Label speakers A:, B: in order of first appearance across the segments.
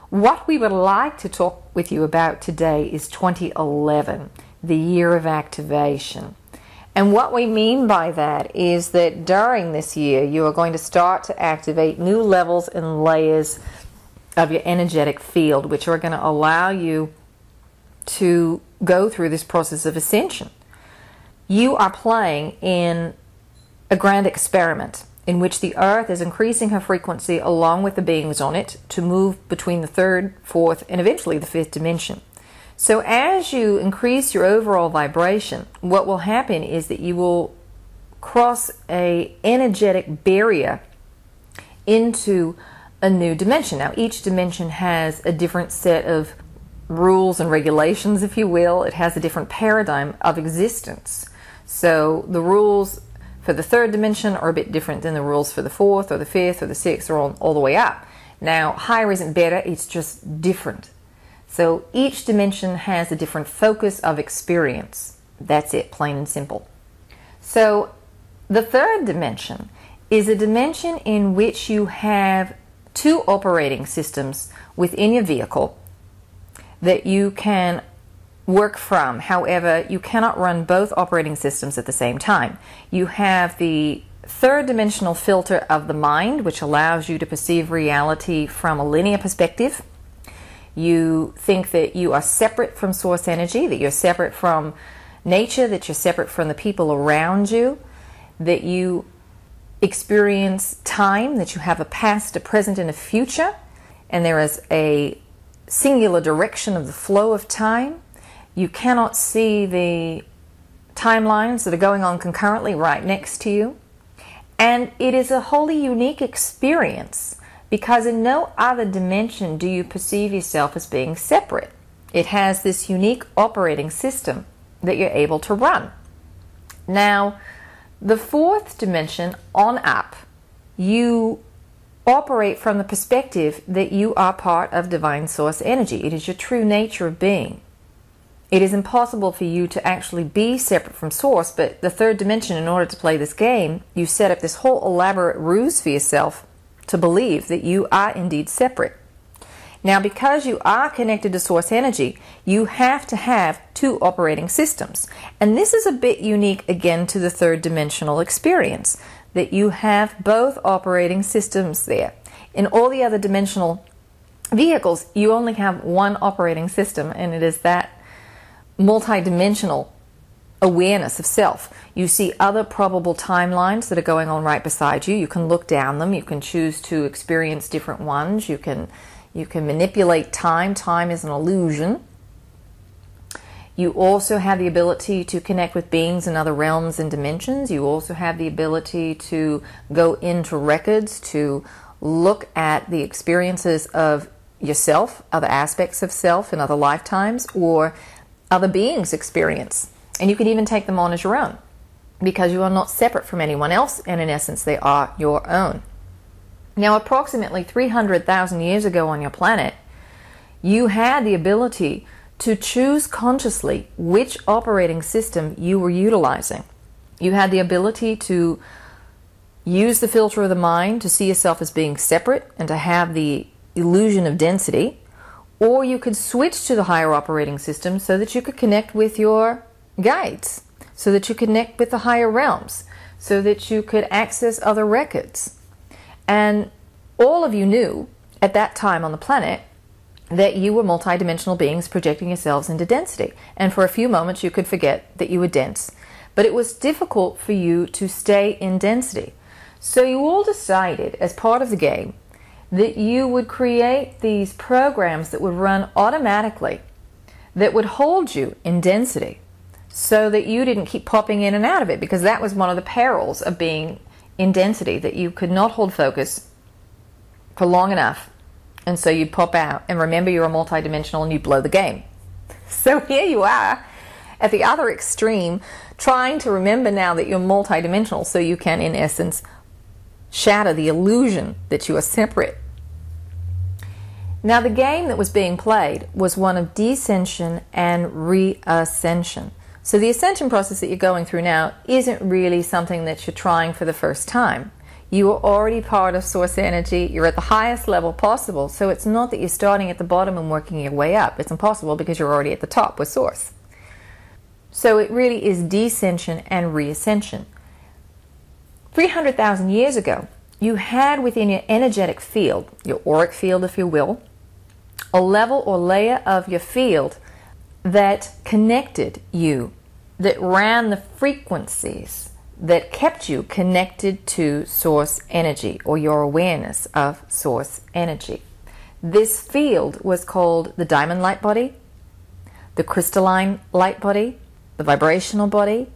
A: What we would like to talk with you about today is 2011, the year of activation. And what we mean by that is that during this year, you are going to start to activate new levels and layers of your energetic field, which are going to allow you to go through this process of ascension. You are playing in a grand experiment in which the earth is increasing her frequency along with the beings on it to move between the third, fourth, and eventually the fifth dimension. So as you increase your overall vibration, what will happen is that you will cross an energetic barrier into a new dimension. Now, each dimension has a different set of rules and regulations, if you will. It has a different paradigm of existence. So the rules for the third dimension are a bit different than the rules for the fourth or the fifth or the sixth or all the way up. Now, higher isn't better, it's just different. So each dimension has a different focus of experience. That's it, plain and simple. So the third dimension is a dimension in which you have two operating systems within your vehicle that you can work from. However, you cannot run both operating systems at the same time. You have the third dimensional filter of the mind, which allows you to perceive reality from a linear perspective. You think that you are separate from source energy, that you're separate from nature, that you're separate from the people around you, that you experience time, that you have a past, a present, and a future, and there is a singular direction of the flow of time. You cannot see the timelines that are going on concurrently right next to you. And it is a wholly unique experience because in no other dimension do you perceive yourself as being separate. It has this unique operating system that you're able to run. Now, the fourth dimension on up, you operate from the perspective that you are part of divine source energy. It is your true nature of being. It is impossible for you to actually be separate from source, but the third dimension, in order to play this game, you set up this whole elaborate ruse for yourself to believe that you are indeed separate. Now, because you are connected to source energy, you have to have two operating systems. And this is a bit unique again to the third dimensional experience, that you have both operating systems there. In all the other dimensional vehicles, you only have one operating system, and it is that multidimensional awareness of self. You see other probable timelines that are going on right beside you. You can look down them. You can choose to experience different ones. You can manipulate time. Time is an illusion. You also have the ability to connect with beings in other realms and dimensions. You also have the ability to go into records, to look at the experiences of yourself, other aspects of self in other lifetimes, or other beings' experience. And you can even take them on as your own, because you are not separate from anyone else, and in essence they are your own. Now, approximately 300,000 years ago on your planet, you had the ability to choose consciously which operating system you were utilizing. You had the ability to use the filter of the mind to see yourself as being separate and to have the illusion of density, or you could switch to the higher operating system so that you could connect with your guides, so that you could connect with the higher realms, so that you could access other records. And all of you knew at that time on the planet that you were multidimensional beings projecting yourselves into density. And for a few moments you could forget that you were dense. But it was difficult for you to stay in density. So you all decided as part of the game that you would create these programs that would run automatically, that would hold you in density, so that you didn't keep popping in and out of it, because that was one of the perils of being in density, that you could not hold focus for long enough, and so you'd pop out. And remember, you're a multidimensional and you blow the game. So here you are at the other extreme, trying to remember now that you're multidimensional so you can, in essence, shatter the illusion that you are separate. Now, the game that was being played was one of descension and reascension. So the ascension process that you're going through now isn't really something that you're trying for the first time. You are already part of source energy. You're at the highest level possible. So it's not that you're starting at the bottom and working your way up. It's impossible because you're already at the top with source. So it really is descension and reascension. 300,000 years ago, you had within your energetic field, your auric field if you will, a level or layer of your field that connected you, that ran the frequencies that kept you connected to source energy or your awareness of source energy. This field was called the diamond light body, the crystalline light body, the vibrational body,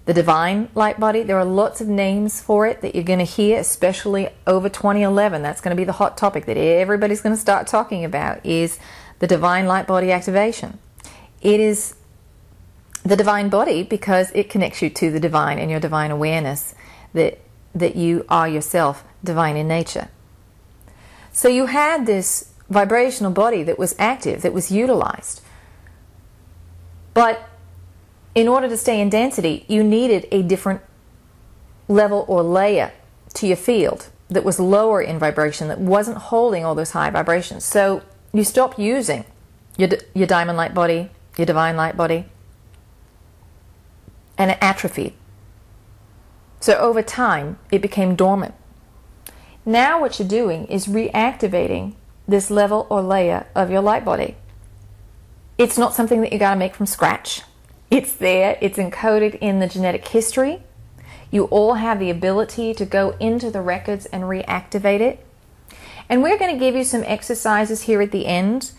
A: the divine light body. There are lots of names for it that you're going to hear, especially over 2011. That's going to be the hot topic that everybody's going to start talking about, is the divine light body activation. It is the divine body because it connects you to the divine and your divine awareness that you are yourself divine in nature. So you had this vibrational body that was active, that was utilized. But in order to stay in density, you needed a different level or layer to your field that was lower in vibration, that wasn't holding all those high vibrations. So you stopped using your diamond light body, your divine light body, and it atrophied. So over time, it became dormant. Now what you're doing is reactivating this level or layer of your light body. It's not something that you got to make from scratch. It's there, it's encoded in the genetic history. You all have the ability to go into the records and reactivate it. And we're going to give you some exercises here at the end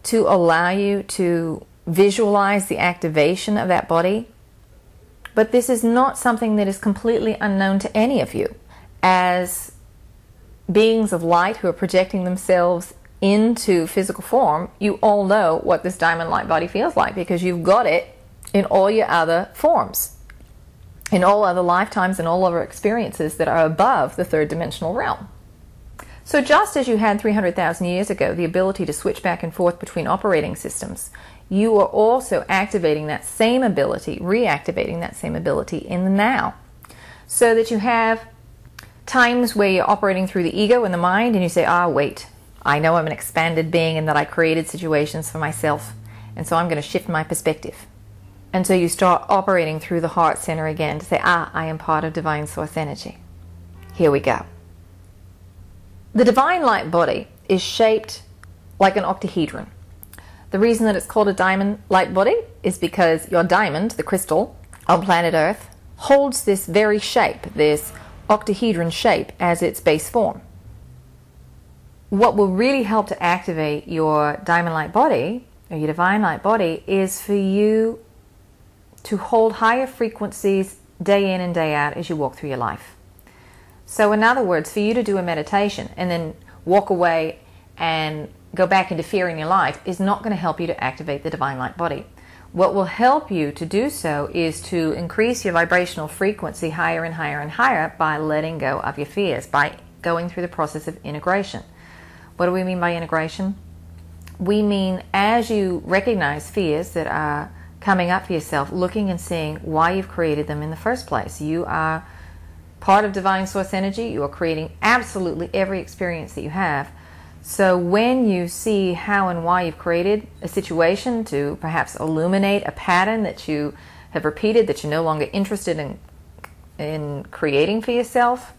A: to allow you to visualize the activation of that body. But this is not something that is completely unknown to any of you. As beings of light who are projecting themselves into physical form, you all know what this diamond light body feels like because you've got it in all your other forms, in all other lifetimes and all other experiences that are above the third dimensional realm. So just as you had 300,000 years ago the ability to switch back and forth between operating systems, you are also activating that same ability, reactivating that same ability in the now. So that you have times where you're operating through the ego and the mind and you say, wait, I know I'm an expanded being and that I created situations for myself, and so I'm going to shift my perspective. And so you start operating through the heart center again to say, I am part of divine source energy. Here we go. The divine light body is shaped like an octahedron. The reason that it's called a diamond light body is because your diamond, the crystal on planet Earth, holds this very shape, this octahedron shape as its base form. What will really help to activate your diamond light body, or your divine light body, is for you to hold higher frequencies day in and day out as you walk through your life. So in other words, for you to do a meditation and then walk away and go back into fear in your life is not going to help you to activate the divine light body. What will help you to do so is to increase your vibrational frequency higher and higher and higher by letting go of your fears, by going through the process of integration. What do we mean by integration? We mean as you recognize fears that are coming up for yourself, looking and seeing why you've created them in the first place. You are part of divine source energy. You are creating absolutely every experience that you have. So when you see how and why you've created a situation to perhaps illuminate a pattern that you have repeated, that you're no longer interested in creating for yourself,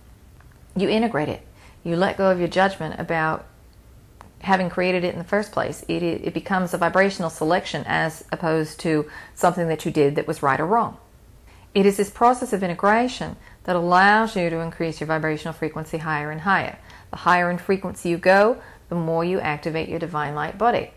A: you integrate it. You let go of your judgment about having created it in the first place. It becomes a vibrational selection as opposed to something that you did that was right or wrong. It is this process of integration that allows you to increase your vibrational frequency higher and higher. The higher in frequency you go, the more you activate your divine light body.